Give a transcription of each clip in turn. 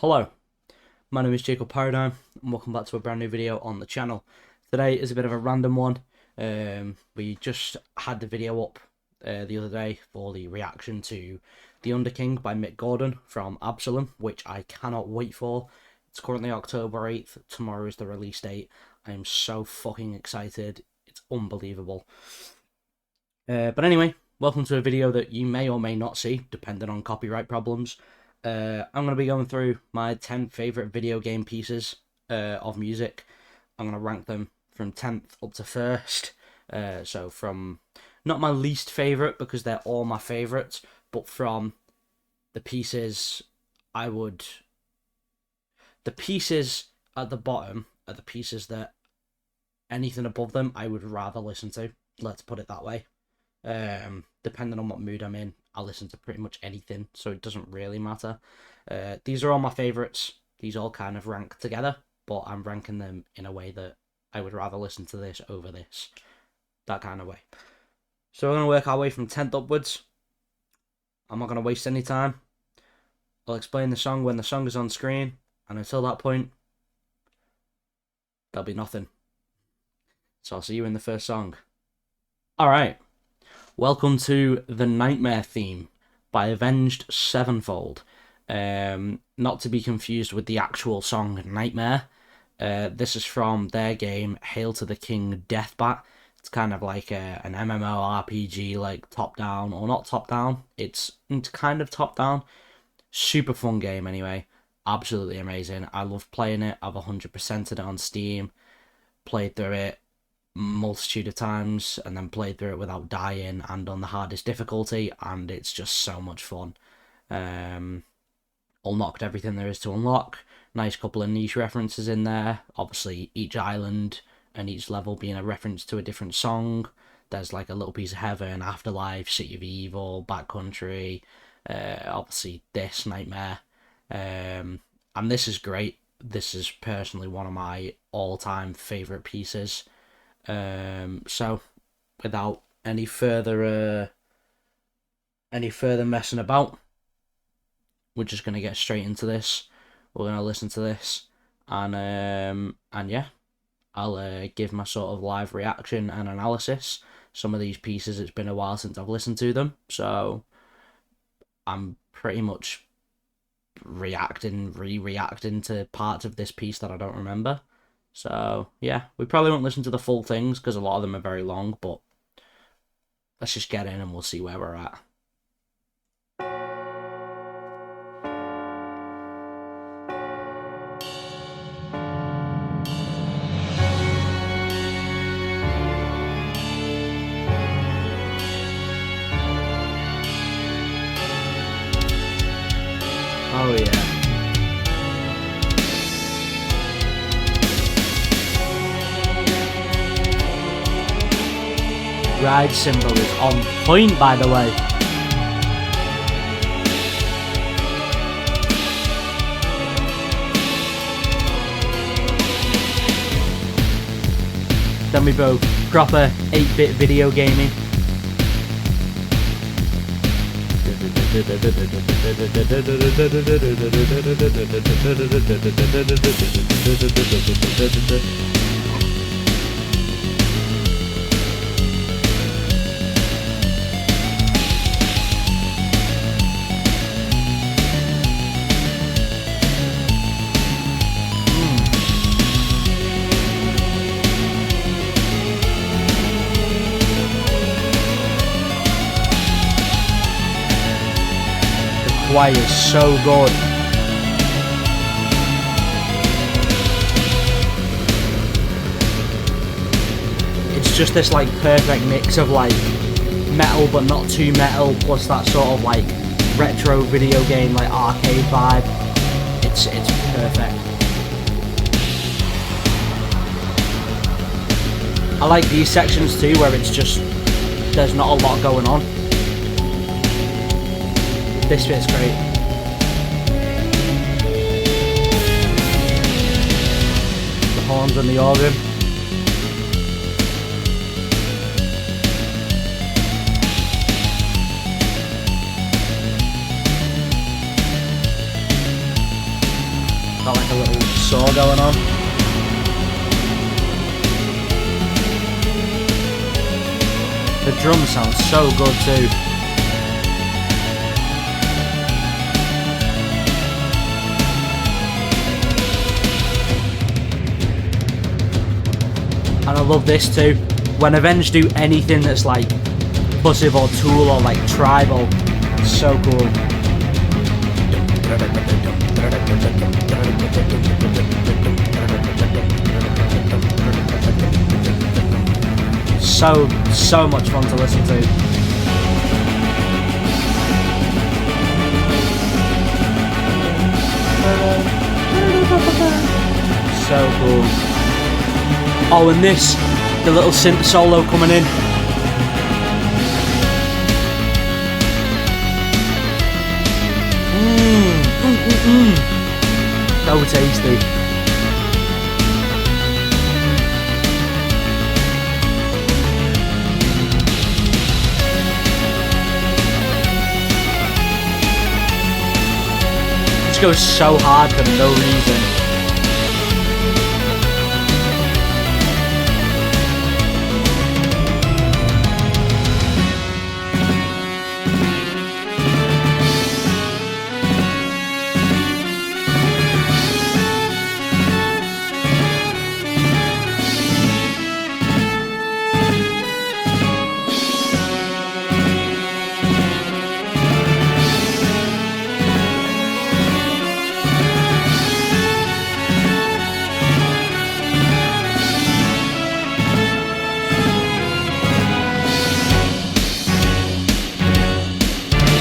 Hello, my name is Jacob Paradigm and welcome back to a brand new video on the channel. Today is a bit of a random one. We just had the video up the other day for the reaction to The Under King by Mick Gordon from Absalom, which I cannot wait for. It's currently October 8th, tomorrow is the release date. I am so fucking excited, it's unbelievable. But anyway, welcome to a video that you may or may not see, depending on copyright problems. I'm going to be going through my 10 favourite video game pieces of music. I'm going to rank them from 10th up to 1st. So from, not my least favourite, because they're all my favourites, but from the pieces the pieces at the bottom are the pieces that anything above them I would rather listen to. Let's put it that way. Depending on what mood I'm in, I'll listen to pretty much anything, so it doesn't really matter. These are all my favourites. These all kind of rank together, but I'm ranking them in a way that I would rather listen to this over this. That kind of way. So we're going to work our way from 10th upwards. I'm not going to waste any time. I'll explain the song when the song is on screen, and until that point, there'll be nothing. So I'll see you in the first song. Alright. Welcome to The Nightmare Theme by Avenged Sevenfold. Not to be confused with the actual song Nightmare. This is from their game Hail to the King Deathbat. It's kind of like an MMORPG, like top-down, or not top-down. It's kind of top-down. Super fun game anyway. Absolutely amazing. I love playing it. I've 100%ed it on Steam. Played through it multitude of times and then played through it without dying and on the hardest difficulty, and it's just so much fun. Unlocked everything there is to unlock. Nice couple of niche references in there. Obviously each island and each level being a reference to a different song. There's like a little piece of Heaven, Afterlife, City of Evil, Backcountry, obviously this Nightmare, and this is great. This is personally one of my all-time favourite pieces. So without any further messing about, we're just gonna get straight into this. We're gonna listen to this, and yeah, I'll give my sort of live reaction and analysis. Some of these pieces, it's been a while since I've listened to them, so I'm pretty much re-reacting to parts of this piece that I don't remember. So, yeah, we probably won't listen to the full things because a lot of them are very long, but let's just get in and we'll see where we're at. Oh, yeah. Ride symbol is on point, by the way. Then we go proper 8-bit video gaming. Choir is so good. It's just this like perfect mix of like metal but not too metal, plus that sort of like retro video game like arcade vibe. It's perfect. I like these sections too, where it's just there's not a lot going on. This bit's great. The horns and the organ. Got like a little saw going on. The drums sound so good too. And I love this too. When Avenged do anything that's like Pussive or Tool or like tribal, it's so cool. So much fun to listen to. So cool. Oh, and this, the little synth solo coming in. So tasty. This goes so hard for no reason.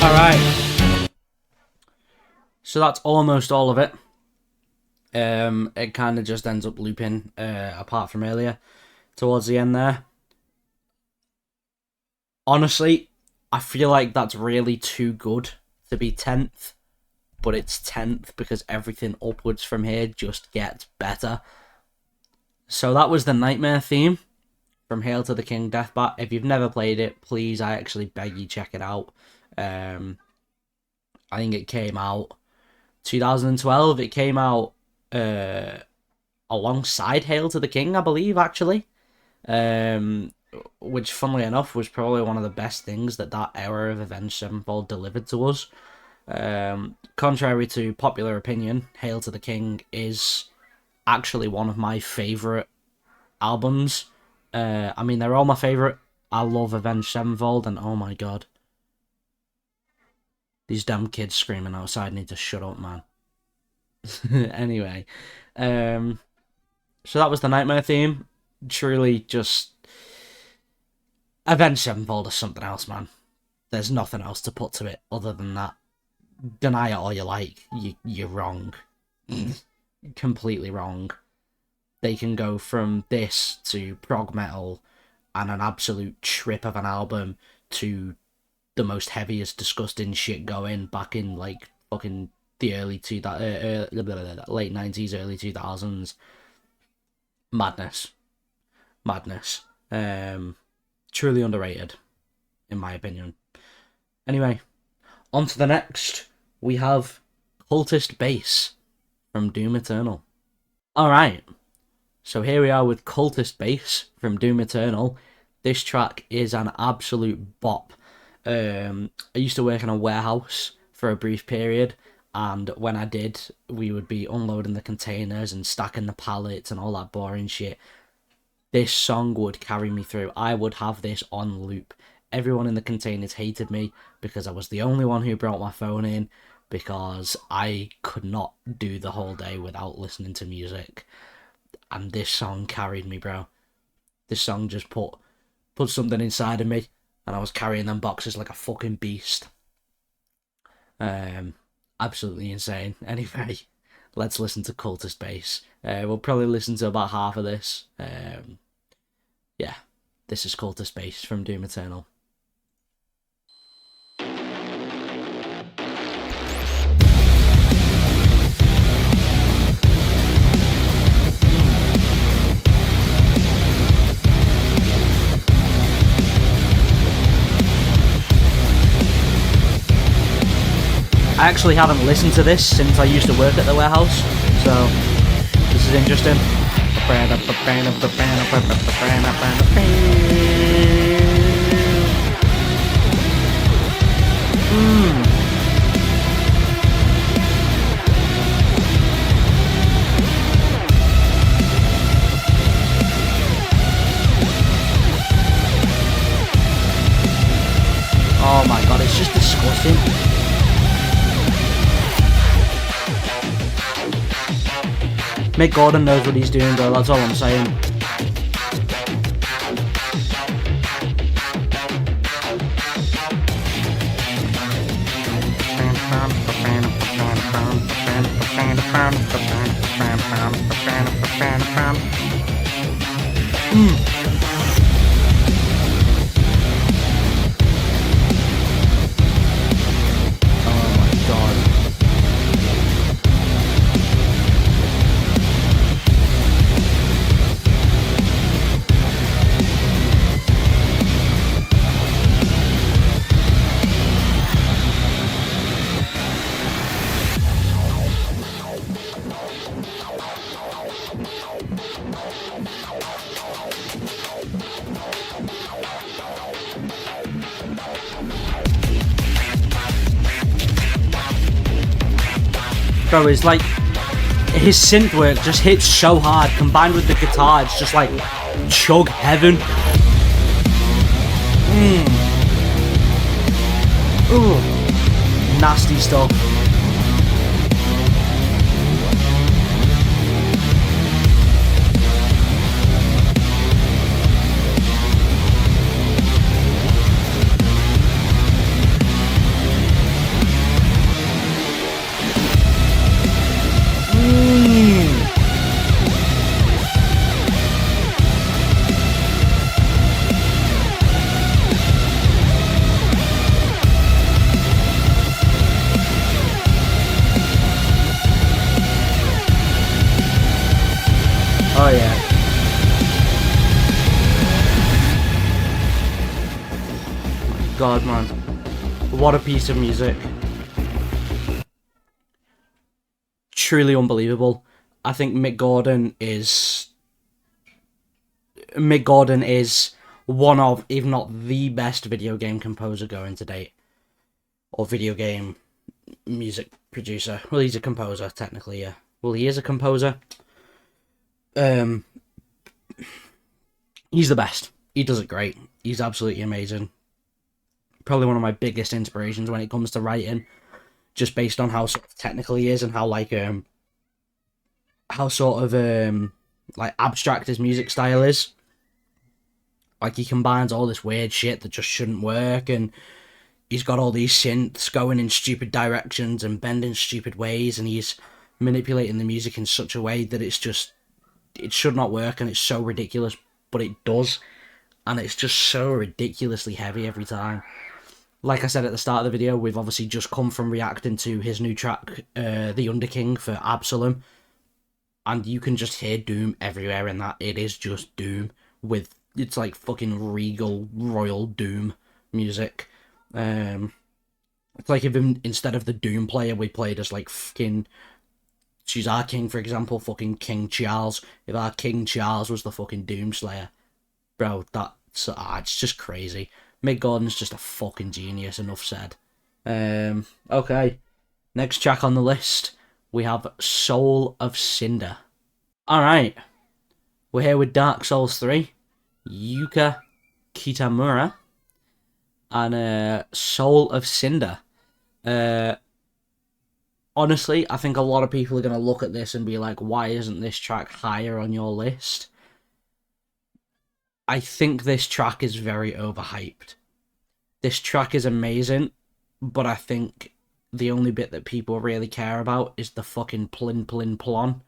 Alright, so that's almost all of it. It kind of just ends up looping, apart from earlier, towards the end there. Honestly, I feel like that's really too good to be 10th, but it's 10th because everything upwards from here just gets better. So that was the Nightmare theme from Hail to the King Deathbat. If you've never played it, please, I actually beg you, check it out. I think it came out 2012. It came out alongside Hail to the King, I believe, actually. Which, funnily enough, was probably one of the best things that era of Avenged Sevenfold delivered to us. Contrary to popular opinion, Hail to the King is actually one of my favourite albums. I mean, they're all my favourite. I love Avenged Sevenfold, and oh my god. These damn kids screaming outside need to shut up, man. Anyway, so that was the Nightmare theme. Truly just... Avenged Sevenfold is something else, man. There's nothing else to put to it other than that. Deny it all you like, you're wrong. Completely wrong. They can go from this to prog metal and an absolute trip of an album to the most heaviest, disgusting shit going back in like fucking the late 90s, early 2000s. Madness. Truly underrated, in my opinion. Anyway, on to the next. We have Cultist Bass from Doom Eternal. Alright, so here we are with Cultist Bass from Doom Eternal. This track is an absolute bop. I used to work in a warehouse for a brief period, and when I did, we would be unloading the containers and stacking the pallets and all that boring shit. This song would carry me through. I would have this on loop. Everyone in the containers hated me because I was the only one who brought my phone in, because I could not do the whole day without listening to music. And this song carried me, bro. This song just put something inside of me, and I was carrying them boxes like a fucking beast. Absolutely insane. Anyway, let's listen to Cultist Bass. We'll probably listen to about half of this. Yeah, this is Cultist Bass from Doom Eternal. I actually haven't listened to this since I used to work at the warehouse, So this is interesting. Oh my god, it's just disgusting. Mick Gordon knows what he's doing, bro, that's all I'm saying. Bro, it's like his synth work just hits so hard, combined with the guitar, it's just like chug heaven. Ooh, nasty stuff. Oh yeah. God, man. What a piece of music. Truly unbelievable. I think Mick Gordon is one of, if not the best video game composer going to date. Or video game music producer. Well, he's a composer, technically, yeah. Well, he is a composer. He's the best. He does it great. He's absolutely amazing. Probably one of my biggest inspirations when it comes to writing, just based on how sort of technical he is and how like like abstract his music style is. Like he combines all this weird shit that just shouldn't work, and he's got all these synths going in stupid directions and bending stupid ways, and he's manipulating the music in such a way that it should not work, and it's so ridiculous, but it does, and it's just so ridiculously heavy every time. Like I said at the start of the video, we've obviously just come from reacting to his new track, The Underking for Absalom, and you can just hear Doom everywhere in that. It is just Doom it's like fucking regal, royal Doom music. It's like if instead of the Doom player, we played as like fucking choose our king, for example, fucking King Charles. If our King Charles was the fucking Doom Slayer, bro, it's just crazy. Mick Gordon's just a fucking genius, enough said. Okay, next track on the list, we have Soul of Cinder. Alright, we're here with Dark Souls 3, Yuka Kitamura, and Soul of Cinder. Honestly, I think a lot of people are going to look at this and be like, why isn't this track higher on your list? I think this track is very overhyped. This track is amazing, but I think the only bit that people really care about is the fucking plin plin plon,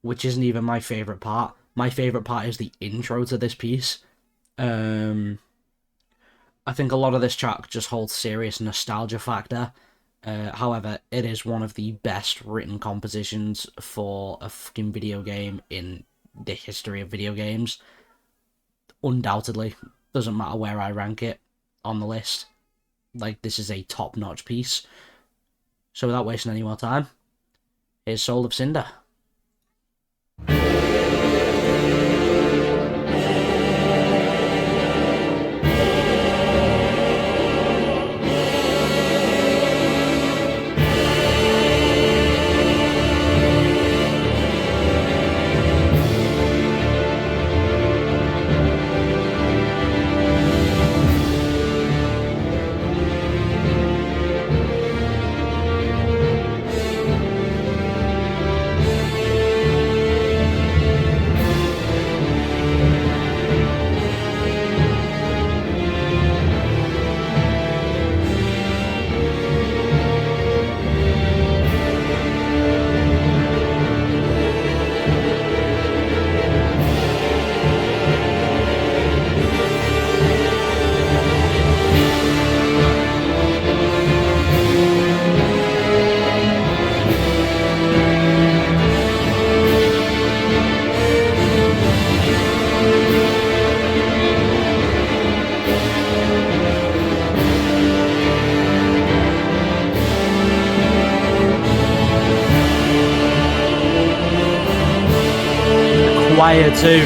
which isn't even my favourite part. My favourite part is the intro to this piece. I think a lot of this track just holds serious nostalgia factor. However, it is one of the best written compositions for a fucking video game in the history of video games. Undoubtedly. Doesn't matter where I rank it on the list. Like, this is a top-notch piece. So without wasting any more time, Here's Soul of Cinder. Choir too.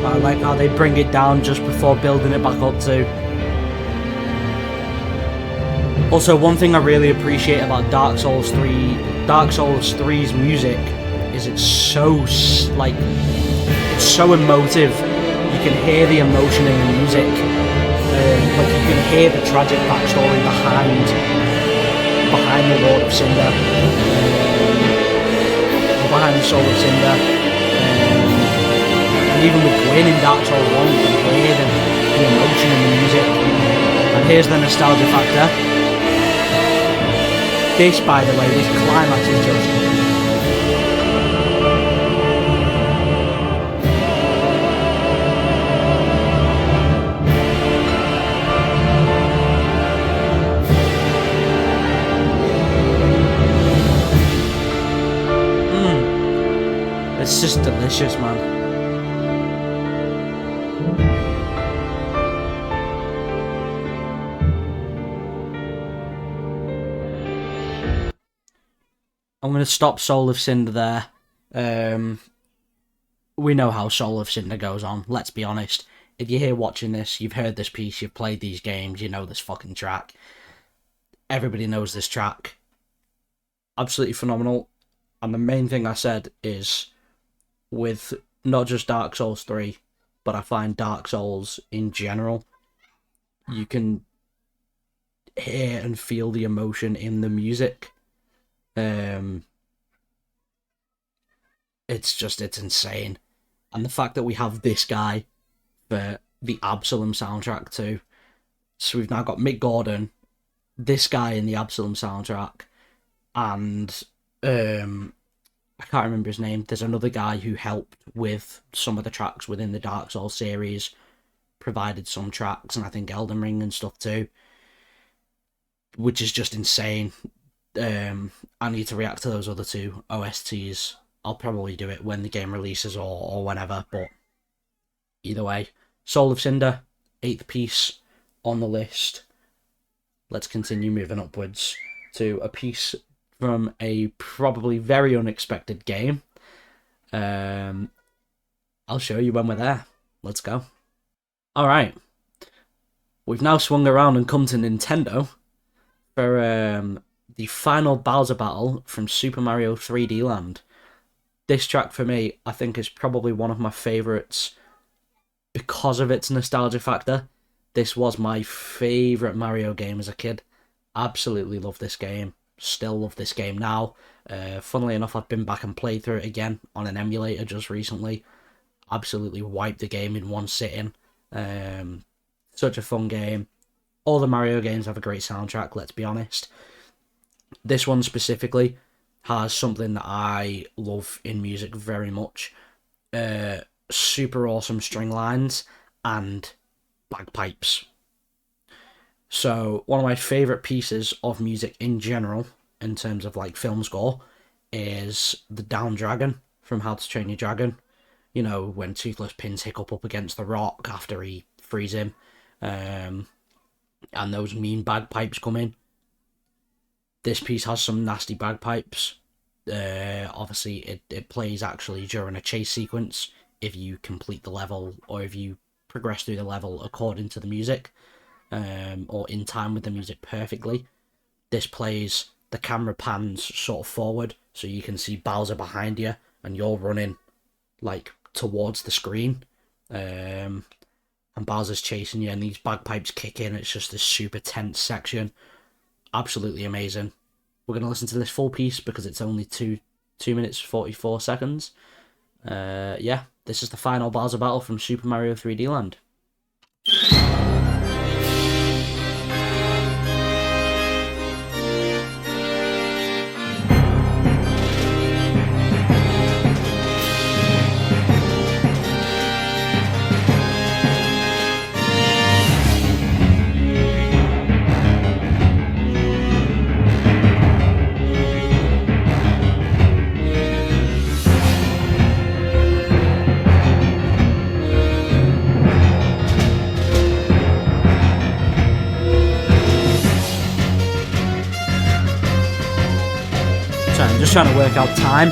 I like how they bring it down just before building it back up too. Also, one thing I really appreciate about Dark Souls 3's music is it's so so emotive. You can hear the emotion in the music. Like you can hear the tragic backstory behind the Lord of Cinder, behind the Soul of Cinder, and even with Gwyn in Dark Souls 1, you can hear the emotion in the music. And here's the nostalgia factor. This, by the way, this climax is just... It's just delicious, man. I'm going to stop Soul of Cinder there. We know how Soul of Cinder goes on, let's be honest. If you're here watching this, you've heard this piece, you've played these games, you know this fucking track. Everybody knows this track. Absolutely phenomenal. And the main thing I said is, with not just Dark Souls 3, but I find Dark Souls in general, you can hear and feel the emotion in the music. It's insane. And the fact that we have this guy for the Absalom soundtrack too. So we've now got Mick Gordon, this guy in the Absalom soundtrack, and I can't remember his name. There's another guy who helped with some of the tracks within the Dark Souls series, provided some tracks, and I think Elden Ring and stuff too, which is just insane. I need to react to those other two OSTs. I'll probably do it when the game releases or whenever, but either way. Soul of Cinder, 8th piece on the list. Let's continue moving upwards to a piece from a probably very unexpected game. I'll show you when we're there. Let's go. Alright. We've now swung around and come to Nintendo for the final Bowser battle from Super Mario 3D Land. This track for me, I think, is probably one of my favourites because of its nostalgia factor. This was my favourite Mario game as a kid. Absolutely love this game. Still love this game now. Funnily enough, I've been back and played through it again on an emulator just recently. Absolutely wiped the game in one sitting. Such a fun game. All the Mario games have a great soundtrack, let's be honest. This one specifically has something that I love in music very much. Super awesome string lines and bagpipes. So, one of my favourite pieces of music in general in terms of like film score is the down dragon from How to Train Your Dragon. You know, when Toothless pins Hiccup up against the rock after he frees him, and those mean bagpipes come in. This piece has some nasty bagpipes. Obviously, it plays actually during a chase sequence if you complete the level or if you progress through the level according to the music, or in time with the music perfectly. This plays, the camera pans sort of forward so you can see Bowser behind you and you're running like towards the screen, and Bowser's chasing you and these bagpipes kick in. It's just this super tense section. Absolutely amazing. We're going to listen to this full piece because it's only 2 minutes 44 seconds. Yeah, this is the final Bowser battle from Super Mario 3D Land. So I'm just trying to work out time.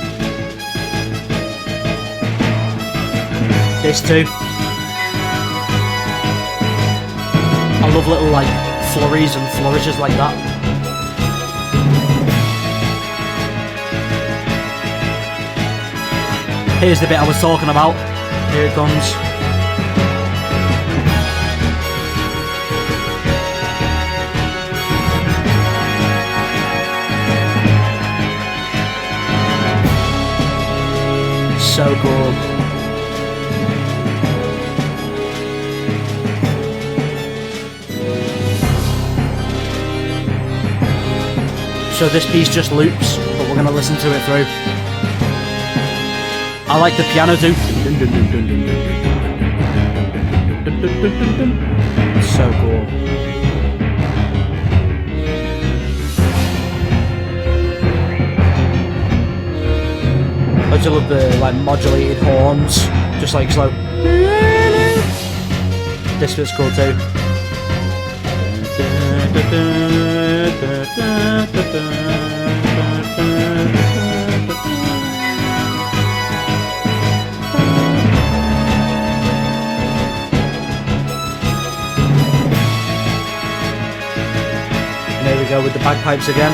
This too. I love little like flurries and flourishes like that. Here's the bit I was talking about. Here it comes. So cool. So this piece just loops, but we're going to listen to it through. I like the piano too. So cool. I just love the like modulated horns, just like slow. This bit's cool too. And there we go with the bagpipes again.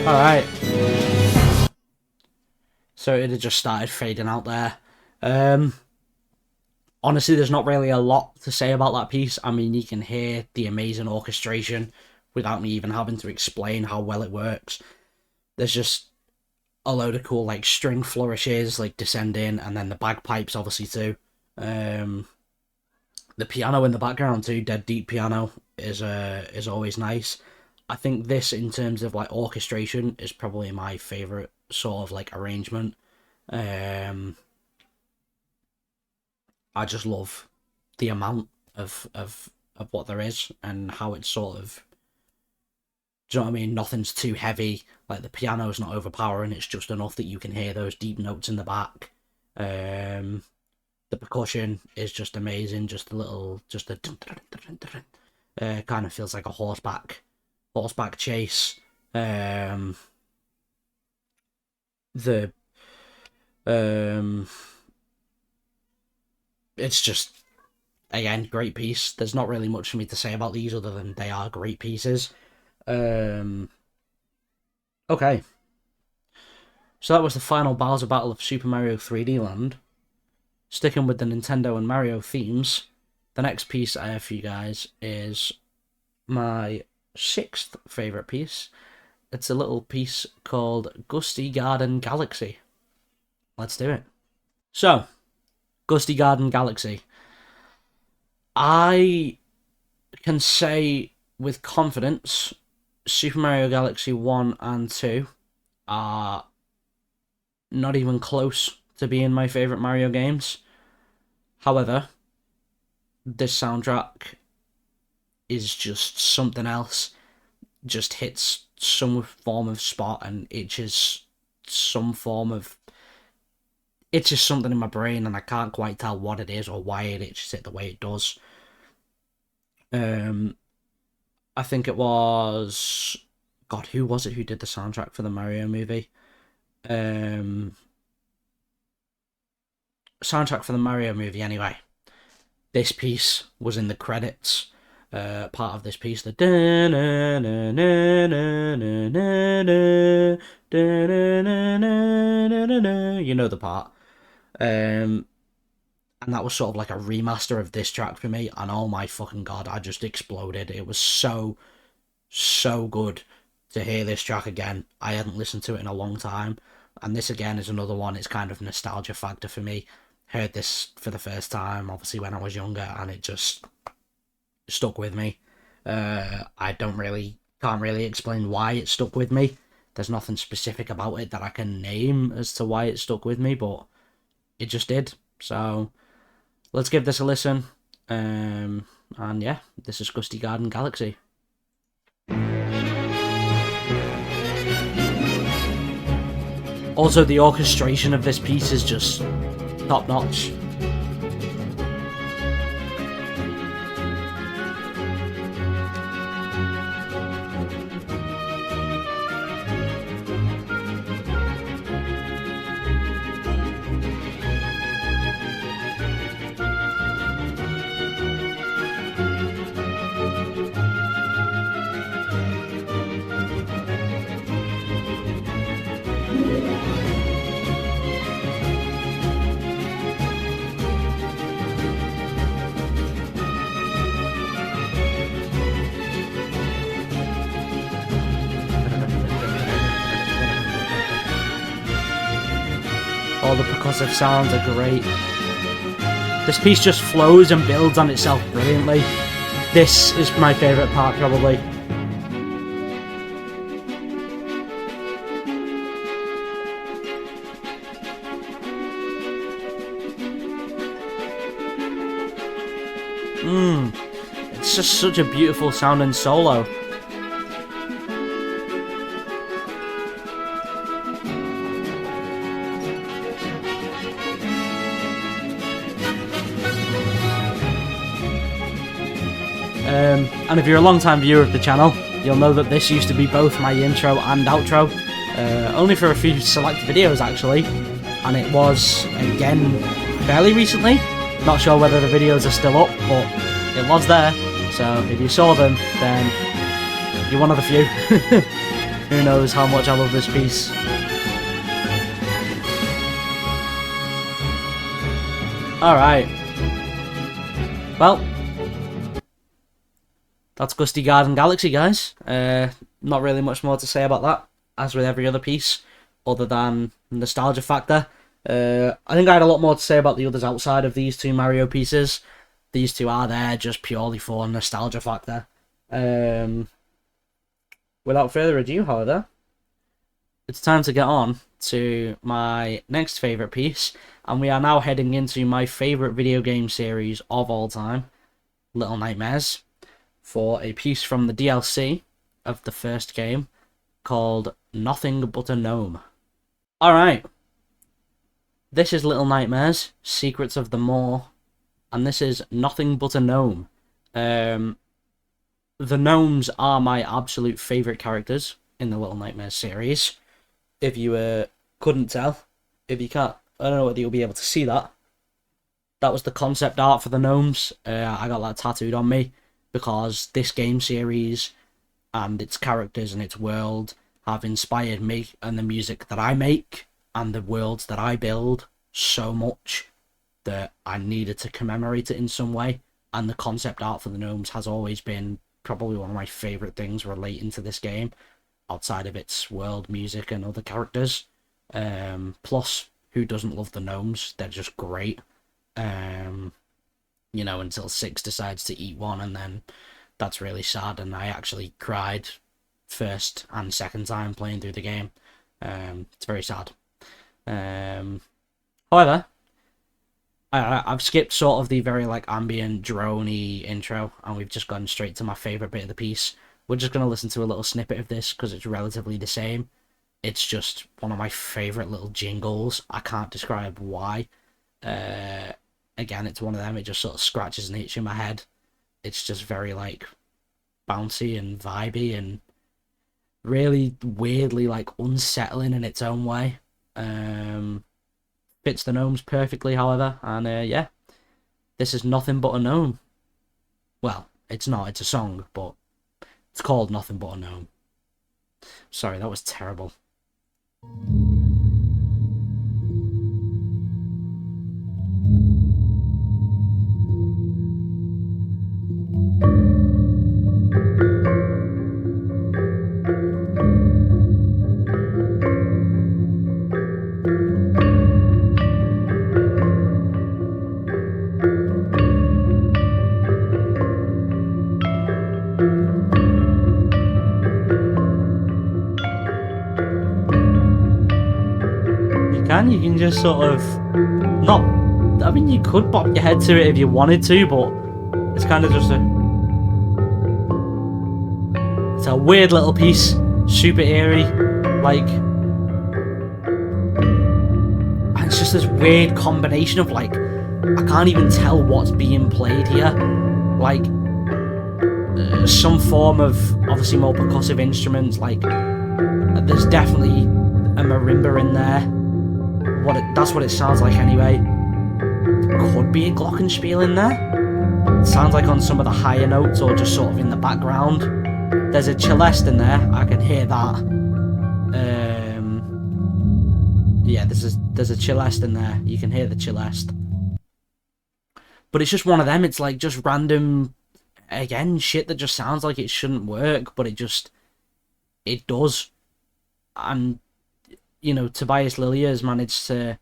Alright. So it had just started fading out there. Honestly, there's not really a lot to say about that piece. I mean, you can hear the amazing orchestration without me even having to explain how well it works. There's just a load of cool like string flourishes, like descending, and then the bagpipes obviously too. The piano in the background too, dead deep piano, is always nice. I think this, in terms of like orchestration, is probably my favourite sort of like arrangement. I just love the amount of what there is and how it's sort of, do you know what I mean? Nothing's too heavy. Like the piano's not overpowering. It's just enough that you can hear those deep notes in the back. The percussion is just amazing. Just a little, just a kind of feels like a horseback chase. It's just, again, great piece. There's not really much for me to say about these other than they are great pieces. Okay. So that was the final Bowser battle of Super Mario 3D Land. Sticking with the Nintendo and Mario themes, the next piece I have for you guys is my 6th favourite piece. It's a little piece called Gusty Garden Galaxy. Let's do it. So, Gusty Garden Galaxy. I can say with confidence Super Mario Galaxy 1 and 2 are not even close to being my favourite Mario games. However, this soundtrack is just something else. Just hits some form of spot and itches some form of... It's just something in my brain and I can't quite tell what it is or why it itches it the way it does. I think it was... God, who was it who did the soundtrack for the Mario movie? Soundtrack for the Mario movie, anyway. This piece was in the credits. Part of this piece, the you know the part. And that was sort of like a remaster of this track for me, and oh my fucking god, I just exploded. It was so good to hear this track again. I hadn't listened to it in a long time, and this again is another one. It's kind of nostalgia factor for me. Heard this for the first time, obviously, when I was younger, and it just stuck with me. I can't really explain why it stuck with me. There's nothing specific about it that I can name as to why it stuck with me, but it just did. So let's give this a listen. And yeah, this is Gusty Garden Galaxy. Also, the orchestration of this piece is just top notch. All the percussive sounds are great. This piece just flows and builds on itself brilliantly. This is my favourite part, probably. It's just such a beautiful sounding solo. And if you're a long-time viewer of the channel, you'll know that this used to be both my intro and outro, only for a few select videos actually, and it was, again, fairly recently. Not sure whether the videos are still up, but it was there, so if you saw them, then you're one of the few. Who knows how much I love this piece. Alright. Well, that's Gusty Garden Galaxy, guys. Not really much more to say about that, as with every other piece, other than nostalgia factor. I think I had a lot more to say about the others outside of these two Mario pieces. These two are there just purely for nostalgia factor. Without further ado, however, it's time to get on to my next favourite piece, and we are now heading into my favourite video game series of all time, Little Nightmares, for a piece from the DLC of the first game called Nothing But a Gnome. Alright, this is Little Nightmares, Secrets of the Maw, and this is Nothing But a Gnome. The gnomes are my absolute favourite characters in the Little Nightmares series. If you couldn't tell, if you can't, I don't know whether you'll be able to see that. That was the concept art for the gnomes. I got that tattooed on me because this game series and its characters and its world have inspired me and the music that I make and the worlds that I build so much that I needed to commemorate it in some way. And the concept art for the gnomes has always been probably one of my favourite things relating to this game, outside of its world, music, and other characters. Plus, who doesn't love the gnomes? They're just great. You know, until Six decides to eat one, and then that's really sad, and I actually cried first and second time playing through the game. It's very sad. However, I've skipped sort of the very like ambient droney intro, and we've just gone straight to my favorite bit of the piece. We're just gonna listen to a little snippet of this because it's relatively the same. It's just one of my favorite little jingles. I can't describe why. Again, it's one of them. It just sort of scratches and hits you in my head. It's just very like bouncy and vibey and really weirdly like unsettling in its own way. Fits the gnomes perfectly, however, and yeah, this is Nothing But a Gnome. Well, it's not, it's a song, but it's called Nothing But a Gnome. Sorry, that was terrible. You can just sort of not. I mean, you could bop your head to it if you wanted to, but it's kind of just it's a weird little piece, super eerie, like, and it's just this weird combination of like, I can't even tell what's being played here, like some form of obviously more percussive instruments, like there's definitely a marimba in there. That's what it sounds like anyway. Could be a glockenspiel in there. It sounds like on some of the higher notes or just sort of in the background. There's a celeste in there. I can hear that. Yeah, there's a celeste in there. You can hear the celeste. But it's just one of them. It's like just random, again, shit that just sounds like it shouldn't work, but it does. And you know, Tobias Lilja has managed to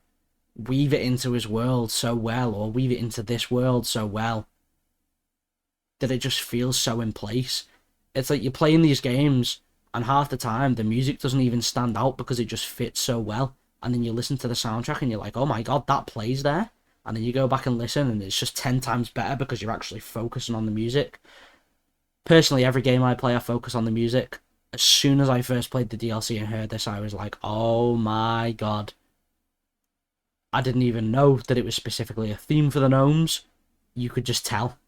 weave it into his world so well, or weave it into this world so well, that it just feels so in place. It's like you're playing these games, and half the time the music doesn't even stand out because it just fits so well. And then you listen to the soundtrack and you're like, oh my god, that plays there. And then you go back and listen and it's just 10 times better because you're actually focusing on the music. Personally, every game I play, I focus on the music. As soon as I first played the DLC and heard this, I was like, oh my god. I didn't even know that it was specifically a theme for the gnomes. You could just tell.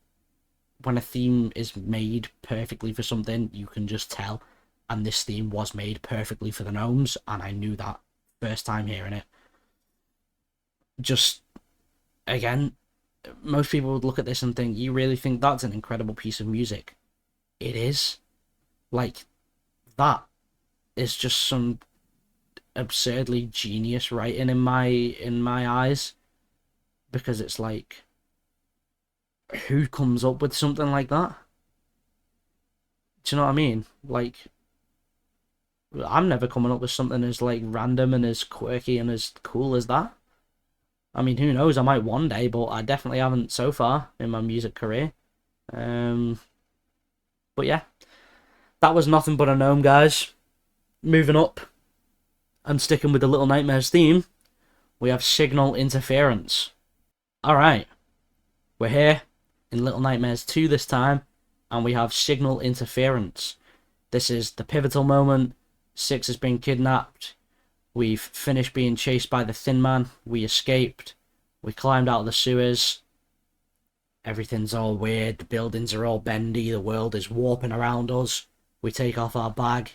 When a theme is made perfectly for something, you can just tell. And this theme was made perfectly for the gnomes, and I knew that first time hearing it. Just, again, most people would look at this and think, you really think that's an incredible piece of music? It is. Like, that is just some absurdly genius writing in my eyes, because it's like, who comes up with something like that? Do you know what I mean? Like, I'm never coming up with something as like random and as quirky and as cool as that. I mean, who knows? I might one day, but I definitely haven't so far in my music career. But yeah, that was Nothing But a Gnome, guys. Moving up and sticking with the Little Nightmares theme, we have Signal Interference. Alright, we're here in Little Nightmares 2 this time, and we have Signal Interference. This is the pivotal moment. Six has been kidnapped. We've finished being chased by the Thin Man. We escaped. We climbed out of the sewers. Everything's all weird. The buildings are all bendy. The world is warping around us. We take off our bag.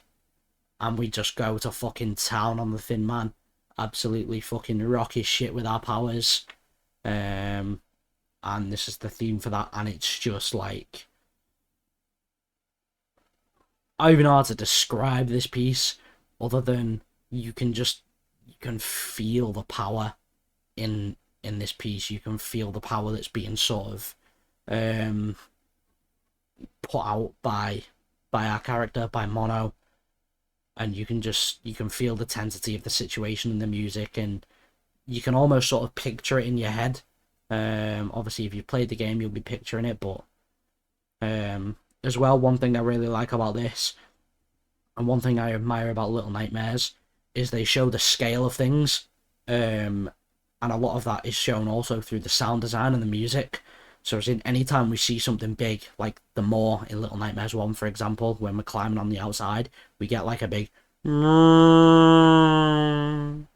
And we just go to fucking town on the Thin Man. Absolutely fucking rock his shit with our powers. And this is the theme for that. And it's just like, I don't even know how to describe this piece other than you can feel the power in this piece. You can feel the power that's being sort of put out by our character, by Mono, and you can feel the tensity of the situation and the music, and you can almost sort of picture it in your head. Obviously if you played the game you'll be picturing it, but as as well, one thing I really like about this, and one thing I admire about Little Nightmares, is they show the scale of things, and a lot of that is shown also through the sound design and the music. So as in, anytime we see something big, like the moor in Little Nightmares 1, for example, when we're climbing on the outside, we get like a big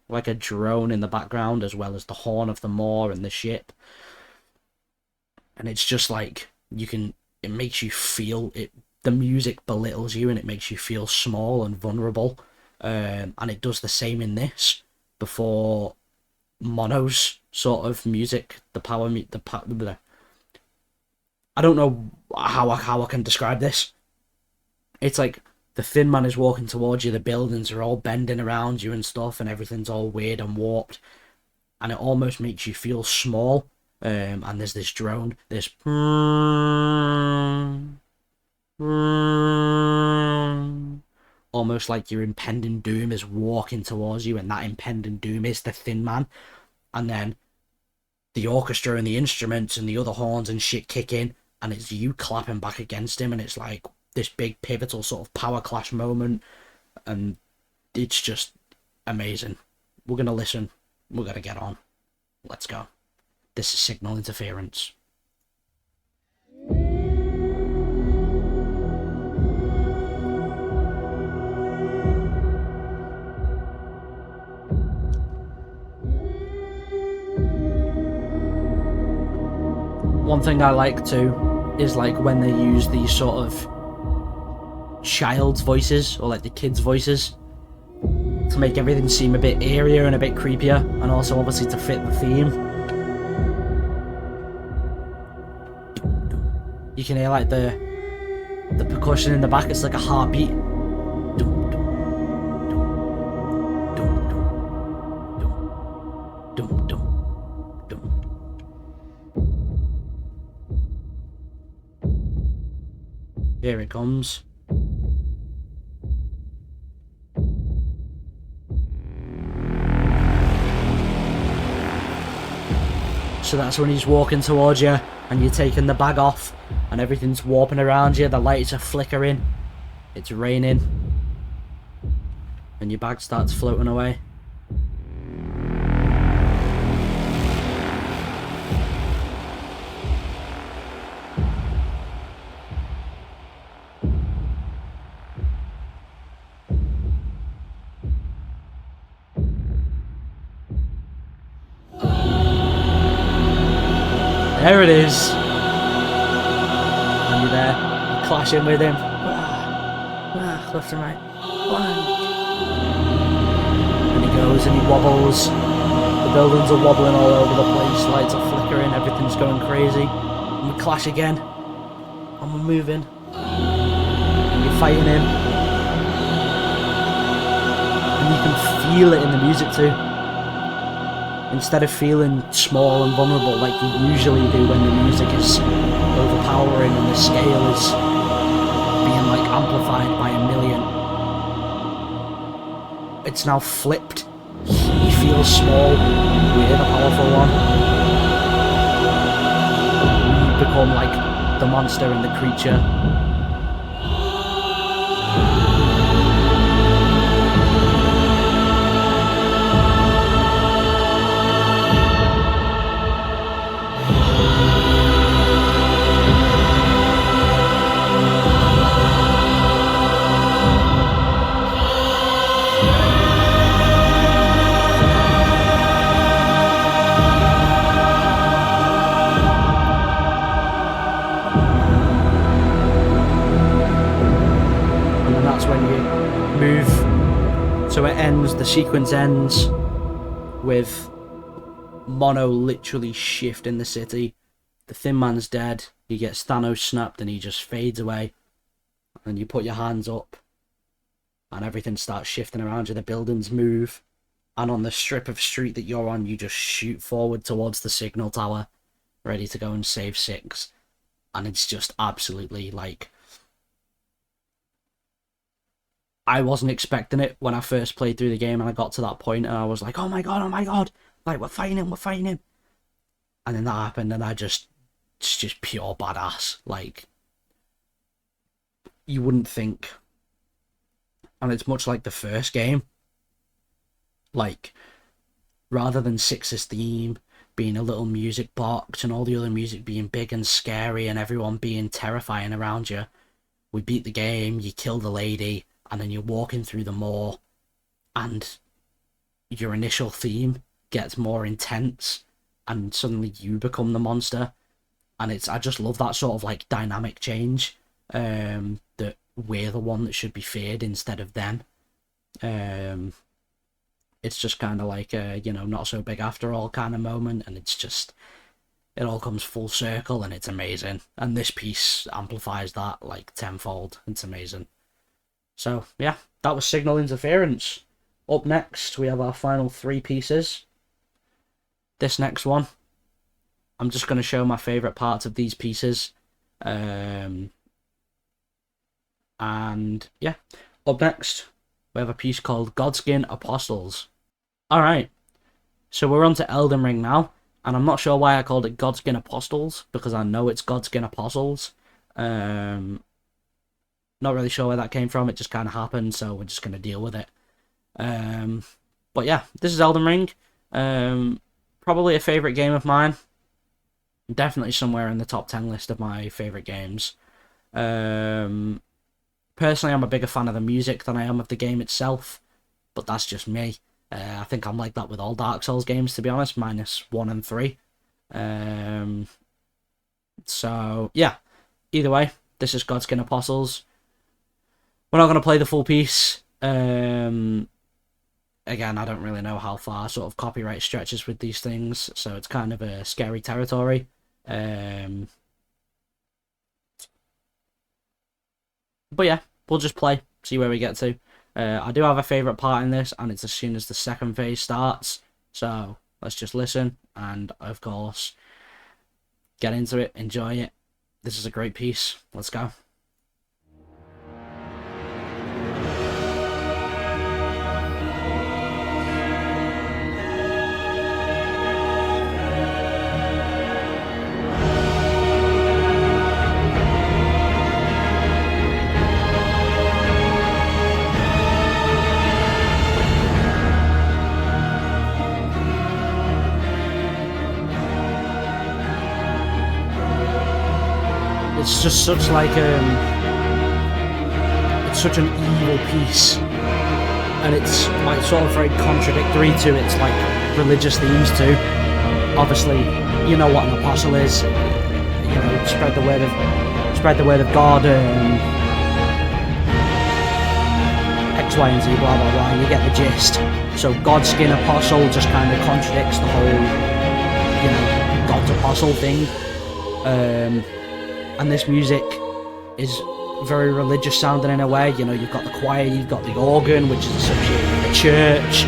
like a drone in the background, as well as the horn of the moor and the ship. And it's just like, it makes you feel it. The music belittles you and it makes you feel small and vulnerable. And it does the same in this. Before Mono's sort of music, I don't know how I can describe this. It's like the Thin Man is walking towards you, the buildings are all bending around you and stuff, and everything's all weird and warped, and it almost makes you feel small. And there's this drone, this almost like your impending doom is walking towards you, and that impending doom is the Thin Man. And then the orchestra and the instruments and the other horns and shit kick in, and it's you clapping back against him, and it's like this big pivotal sort of power clash moment, and it's just amazing. We're gonna listen. We're gonna get on. Let's go. This is Signal Interference. One thing I like too is like when they use these sort of child's voices, or like the kids' voices, to make everything seem a bit eerier and a bit creepier, and also obviously to fit the theme. You can hear like the percussion in the back. It's like a heartbeat. Here it comes. So that's when he's walking towards you, and you're taking the bag off, and everything's warping around you, the lights are flickering, it's raining, and your bag starts floating away. There it is. And you're there, you're clashing with him. Left and right. And he goes and he wobbles. The buildings are wobbling all over the place, lights are flickering, everything's going crazy. And we clash again. And we're moving. And you're fighting him. And you can feel it in the music too. Instead of feeling small and vulnerable like you usually do when the music is overpowering and the scale is being like amplified by a million, it's now flipped. He feels small, we're the powerful one. You become like the monster and the creature. So it ends, the sequence ends with Mono literally shifting the city. The Thin Man's dead, he gets Thanos snapped and he just fades away. And you put your hands up and everything starts shifting around you, the buildings move. And on the strip of street that you're on, you just shoot forward towards the signal tower, ready to go and save Six. And it's just absolutely like... I wasn't expecting it when I first played through the game, and I got to that point and I was like, oh my god, like we're fighting him. And then that happened and it's just pure badass. Like, you wouldn't think. And it's much like the first game. Like, rather than Six's theme being a little music box and all the other music being big and scary and everyone being terrifying around you, we beat the game, you kill the lady, and then you're walking through the mall, and your initial theme gets more intense, and suddenly you become the monster. And I just love that sort of like dynamic change, that we're the one that should be feared instead of them. It's just kind of like a, not so big after all kind of moment, and it's just, it all comes full circle, and it's amazing. And this piece amplifies that like tenfold. It's amazing. So yeah, that was Signal Interference. Up next, we have our final 3 pieces. This next one, I'm just going to show my favourite parts of these pieces. And yeah, up next, we have a piece called Godskin Apostles. Alright, so we're on to Elden Ring now, and I'm not sure why I called it Godskin Apostles, because I know it's Godskin Apostles. Not really sure where that came from, it just kind of happened, so we're just going to deal with it. But yeah, this is Elden Ring. Probably a favourite game of mine. Definitely somewhere in the top 10 list of my favourite games. Personally, I'm a bigger fan of the music than I am of the game itself, but that's just me. I think I'm like that with all Dark Souls games, to be honest, minus 1 and 3. So, yeah. Either way, this is Godskin Apostles. We're not going to play the full piece. Again, I don't really know how far sort of copyright stretches with these things, so it's kind of a scary territory. But yeah, we'll just play, see where we get to. I do have a favourite part in this, and it's as soon as the second phase starts. So let's just listen, and of course, get into it, enjoy it. This is a great piece. Let's go. It's just such like it's such an evil piece, and it's like sort of very contradictory to its like religious themes too. Obviously, you know what an apostle is. Spread the word of God. X, Y, and Z, blah blah blah. You get the gist. So Godskin Apostle just kind of contradicts the whole, God's apostle thing. And this music is very religious sounding in a way. You've got the choir, you've got the organ, which is associated with the church,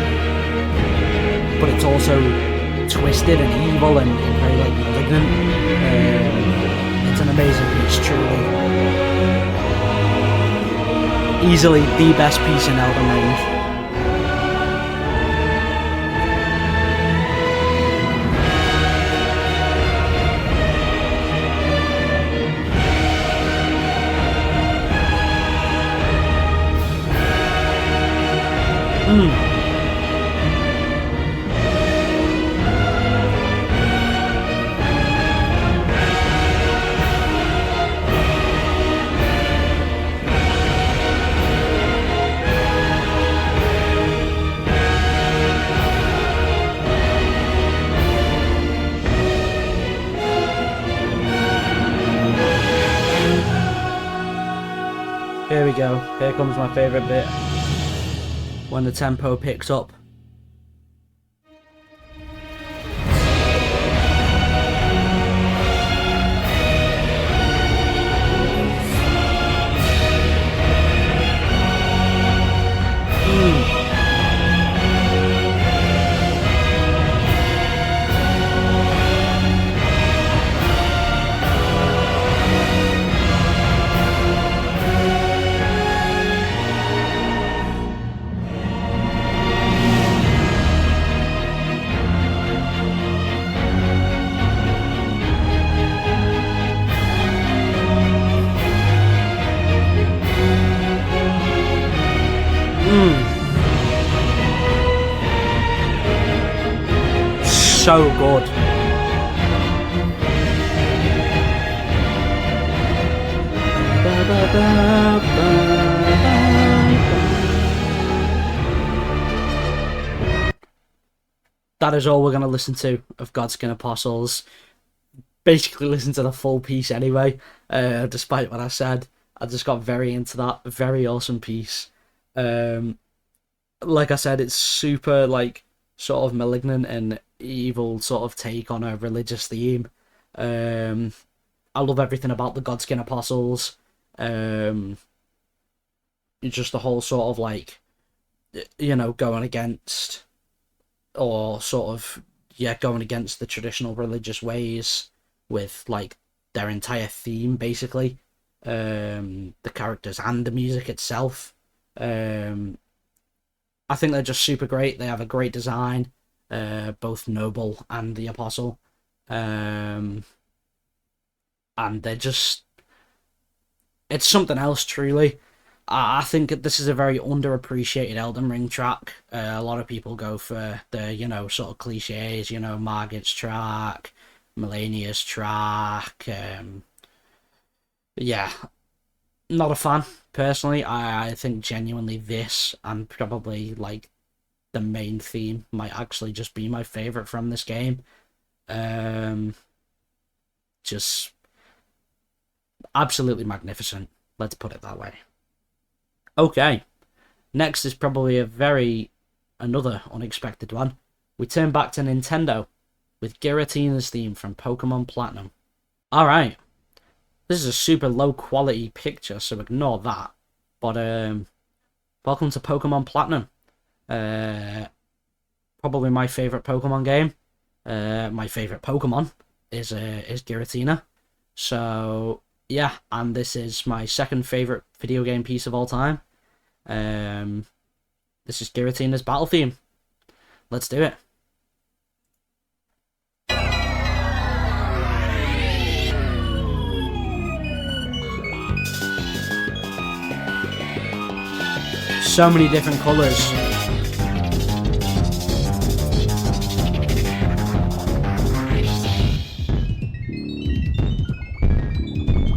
but it's also twisted and evil and very like malignant. It's an amazing piece, truly. Easily the best piece in Elden Ring. Here we go. Here comes my favourite bit. When the tempo picks up. so good. That is all we're going to listen to of Godskin Apostles. Basically listen to the full piece anyway, despite what I said. I just got very into that. Very awesome piece. Like I said, it's super, like, sort of malignant and evil sort of take on a religious theme. I love everything about the Godskin Apostles. Just the whole sort of, like, you know, going against, or sort of, yeah, going against the traditional religious ways with, like, their entire theme, basically. The characters and the music itself. I think they're just super great. They have a great design, both Noble and the Apostle. And they're just... It's something else, truly. I think this is a very underappreciated Elden Ring track. A lot of people go for the, you know, sort of cliches, you know, Margit's track, Melania's track. Yeah, not a fan, personally. I think genuinely this, and probably, like, the main theme, might actually just be my favourite from this game. Just absolutely magnificent, let's put it that way. Okay, next is probably another unexpected one. We turn back to Nintendo with Giratina's theme from Pokemon Platinum. Alright, this is a super low quality picture, so ignore that. But welcome to Pokemon Platinum. Probably my favourite Pokemon game. My favourite Pokemon is Giratina. So yeah, and this is my second favourite video game piece of all time. This is Giratina's battle theme. Let's do it. So many different colours.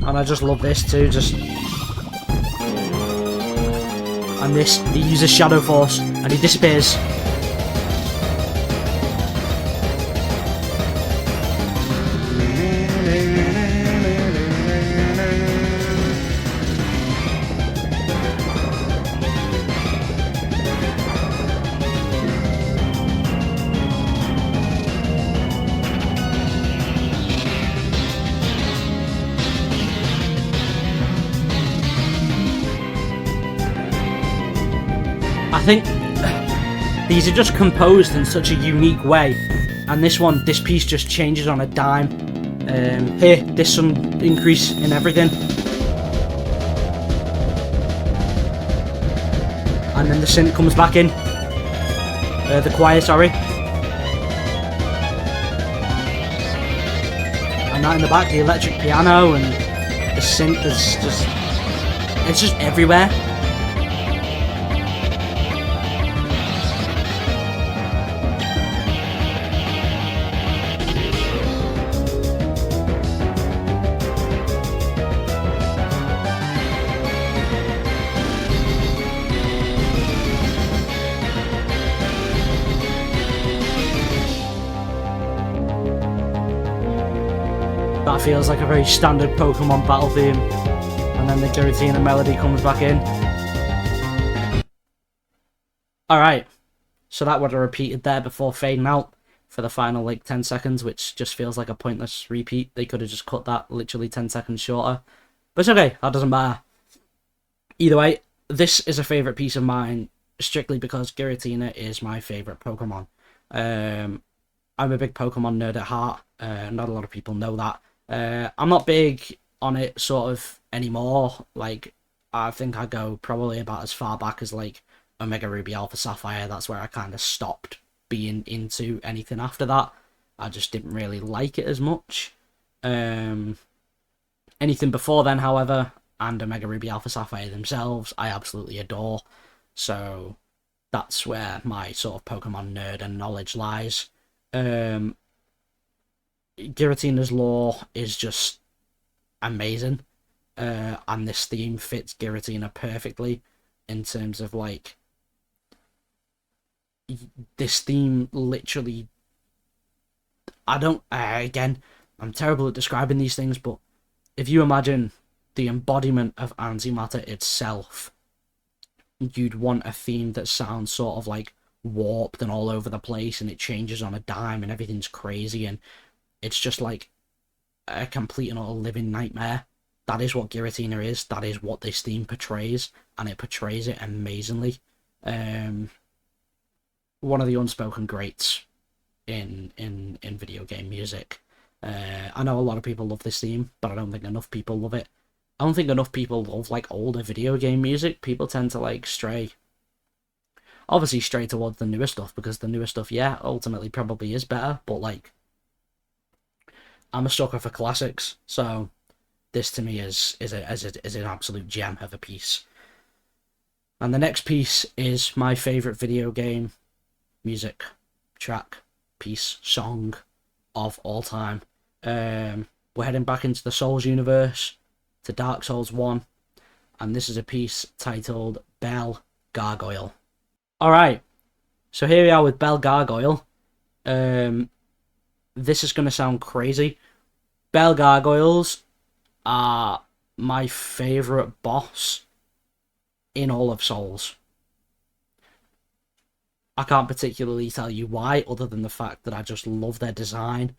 And I just love this too, and this, he uses Shadow Force, and he disappears. I think these are just composed in such a unique way, and this piece just changes on a dime. Here, there's some increase in everything, and then the synth comes back in, the choir, sorry, and that in the back, the electric piano and the synth is it's just everywhere. That feels like a very standard Pokemon battle theme. And then the Giratina melody comes back in. Alright, so that would have repeated there before fading out for the final, like, 10 seconds, which just feels like a pointless repeat. They could have just cut that literally 10 seconds shorter. But it's okay, that doesn't matter. Either way, this is a favourite piece of mine, strictly because Giratina is my favourite Pokemon. I'm a big Pokemon nerd at heart. Not a lot of people know that. I'm not big on it sort of anymore. Like, I think I go probably about as far back as, like, Omega Ruby Alpha Sapphire. That's where I kind of stopped being into anything after that. I just didn't really like it as much. Anything before then, however, and Omega Ruby Alpha Sapphire themselves, I absolutely adore. So that's where my sort of Pokemon nerd and knowledge lies. Giratina's lore is just amazing, and this theme fits Giratina perfectly in terms of like this theme literally. I don't. Again, I'm terrible at describing these things, but if you imagine the embodiment of antimatter itself, you'd want a theme that sounds sort of like warped and all over the place, and it changes on a dime, and everything's crazy, and it's just like a complete and utter living nightmare. That is what Giratina is. That is what this theme portrays, and it portrays it amazingly. One of the unspoken greats in video game music. I know a lot of people love this theme, but I don't think enough people love it. I don't think enough people love like older video game music. People tend to like stray towards the newer stuff, because the newer stuff, yeah, ultimately probably is better, but like I'm a sucker for classics, so this to me is an absolute gem of a piece. And the next piece is my favourite video game music track, piece, song of all time. We're heading back into the Souls universe, to Dark Souls 1, and this is a piece titled Bell Gargoyle. Alright, so here we are with Bell Gargoyle. This is going to sound crazy. Bell Gargoyles are my favourite boss in all of Souls. I can't particularly tell you why, other than the fact that I just love their design.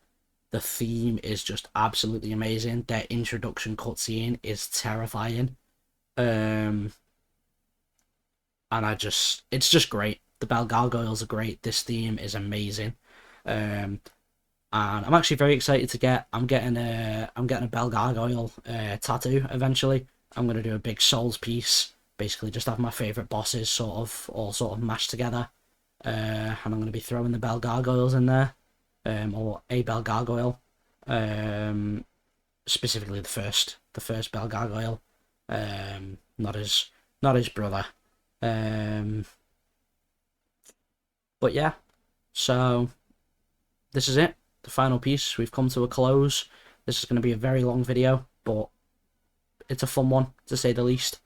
The theme is just absolutely amazing. Their introduction cutscene is terrifying. And it's just great. The Bell Gargoyles are great. This theme is amazing. And I'm actually very excited to get. I'm getting a Bell Gargoyle tattoo eventually. I'm gonna do a big Souls piece. Basically, just have my favorite bosses all mashed together. And I'm gonna be throwing the Bell Gargoyles in there, or a Bell Gargoyle, specifically the first Bell Gargoyle, not his brother. But yeah, so this is it. The final piece. We've come to a close. This is going to be a very long video, but it's a fun one, to say the least.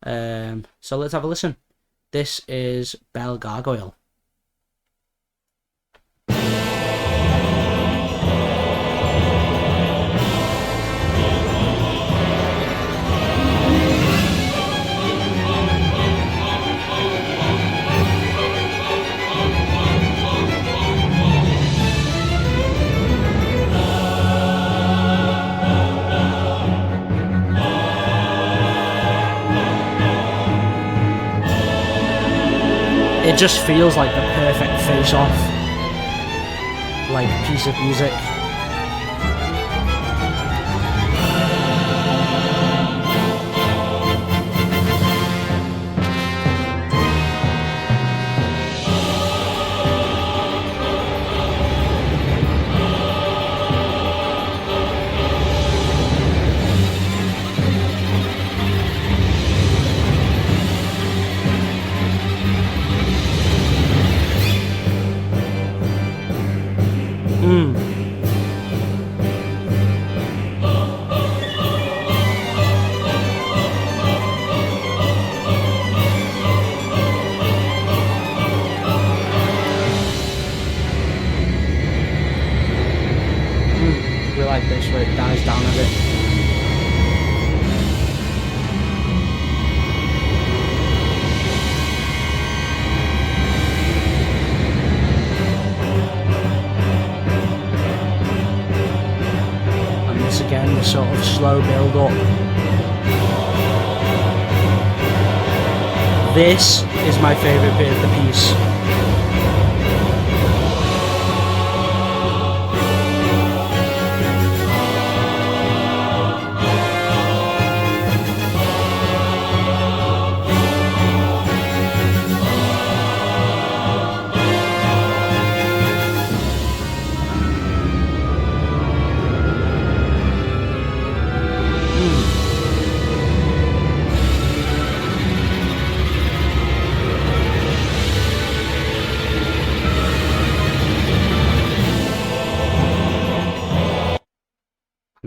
So let's have a listen. This is Bell Gargoyle. It just feels like the perfect face-off, like, piece of music. We like this where it dies down a bit. And this again, the sort of slow build up. This is my favourite bit of the piece.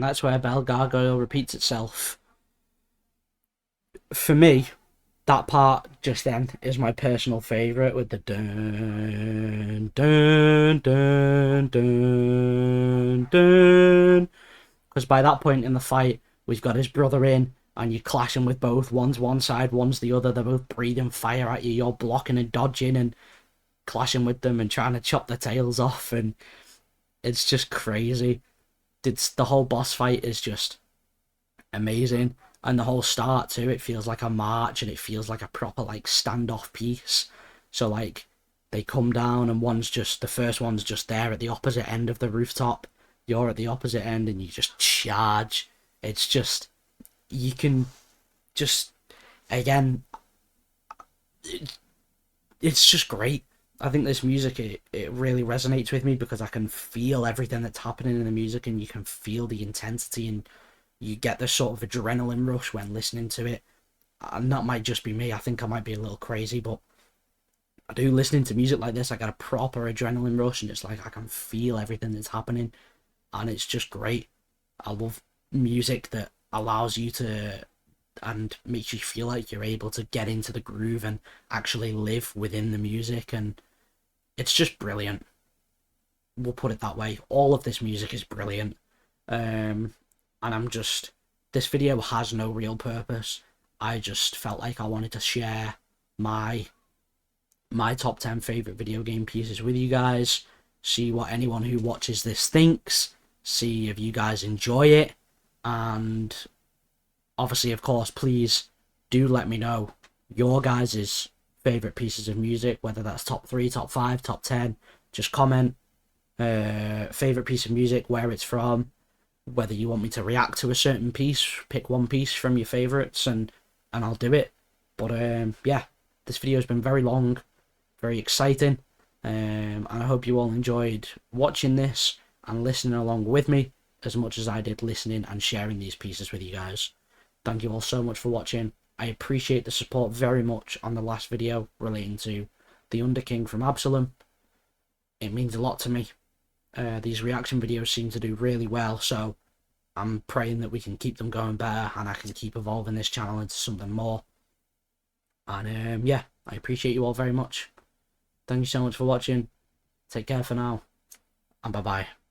that's where Bell Gargoyle repeats itself. For me, that part just then is my personal favourite, with the dun dun dun dun dun. Because by that point in the fight, we've got his brother in, and you're clashing with both. One's one side, one's the other. They're both breathing fire at you. You're blocking and dodging and clashing with them and trying to chop their tails off, and it's just crazy. It's the whole boss fight is just amazing, and the whole start too. It feels like a march, and it feels like a proper like standoff piece. So like they come down, and the first one's just there at the opposite end of the rooftop. You're at the opposite end, and you just charge. It's just, you can just, again, it's just great. I think this music, it really resonates with me, because I can feel everything that's happening in the music, and you can feel the intensity, and you get this sort of adrenaline rush when listening to it. And that might just be me. I think I might be a little crazy, but I do, listening to music like this, I get a proper adrenaline rush, and it's like I can feel everything that's happening, and it's just great. I love music that allows you to, and makes you feel like you're able to get into the groove and actually live within the music, and it's just brilliant. We'll put it that way. All of this music is brilliant. And this video has no real purpose. I just felt like I wanted to share my top 10 favorite video game pieces with you guys, see what anyone who watches this thinks, see if you guys enjoy it, and obviously, of course, please do let me know your guys' favorite pieces of music, whether that's top 3, top 5, top 10. Just comment favorite piece of music, where it's from, whether you want me to react to a certain piece, pick one piece from your favorites, and I'll do it. But yeah, this video has been very long, very exciting, and I hope you all enjoyed watching this and listening along with me as much as I did listening and sharing these pieces with you guys. Thank you all so much for watching. I appreciate the support very much on the last video relating to the Underking from Absalom. It means a lot to me. These reaction videos seem to do really well, so I'm praying that we can keep them going better, and I can keep evolving this channel into something more. And yeah, I appreciate you all very much. Thank you so much for watching. Take care for now, and bye bye.